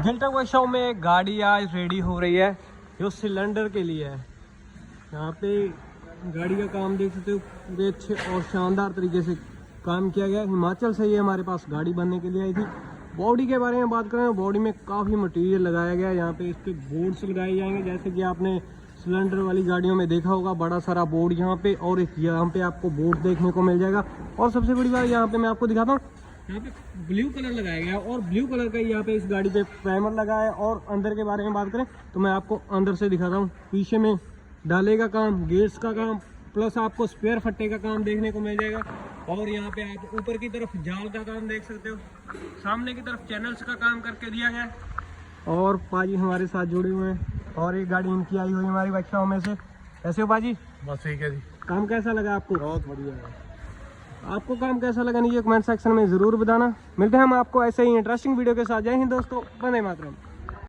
गिल्टर workshop में गाड़ी आज रेडी हो रही है जो सिलेंडर के लिए है। यहाँ पे गाड़ी का काम देख सकते हो, पूरे अच्छे और शानदार तरीके से काम किया गया। हिमाचल से ये हमारे पास गाड़ी बनने के लिए आई थी। बॉडी के बारे में बात करें, बॉडी में काफ़ी मटेरियल लगाया गया है। यहाँ पे इस पे बोर्ड्स लगाए जाएंगे, जैसे कि आपने सिलेंडर वाली गाड़ियों में देखा होगा, बड़ा सारा बोर्ड यहाँ पे, और एक यहाँ पे आपको बोर्ड देखने को मिल जाएगा। और सबसे बड़ी बात यहाँ पे मैं आपको दिखाता हूँ, यहाँ पे ब्लू कलर लगाया गया है और ब्लू कलर का यहाँ पे इस गाड़ी पे प्राइमर लगा है। और अंदर के बारे में बात करें तो मैं आपको अंदर से दिखाता हूँ। पीछे में डाले का काम, गेट्स का काम, प्लस आपको स्पेयर फट्टे का काम देखने को मिल जाएगा। और यहाँ पे आप ऊपर की तरफ जाल का काम देख सकते हो, सामने की तरफ चैनल्स का काम करके दिया गया है। और पाजी हमारे साथ जुड़े हुए हैं और एक गाड़ी इनकी आई हुई है हमारी वर्कशॉप में से। कैसे हो पाजी? बस ठीक है जी। काम कैसा लगा आपको? बहुत बढ़िया है। आपको काम कैसा लगा नीचे कमेंट सेक्शन में ज़रूर बताना। मिलते हैं हम आपको ऐसे ही इंटरेस्टिंग वीडियो के साथ। जय हिंद दोस्तों, वंदे मातरम।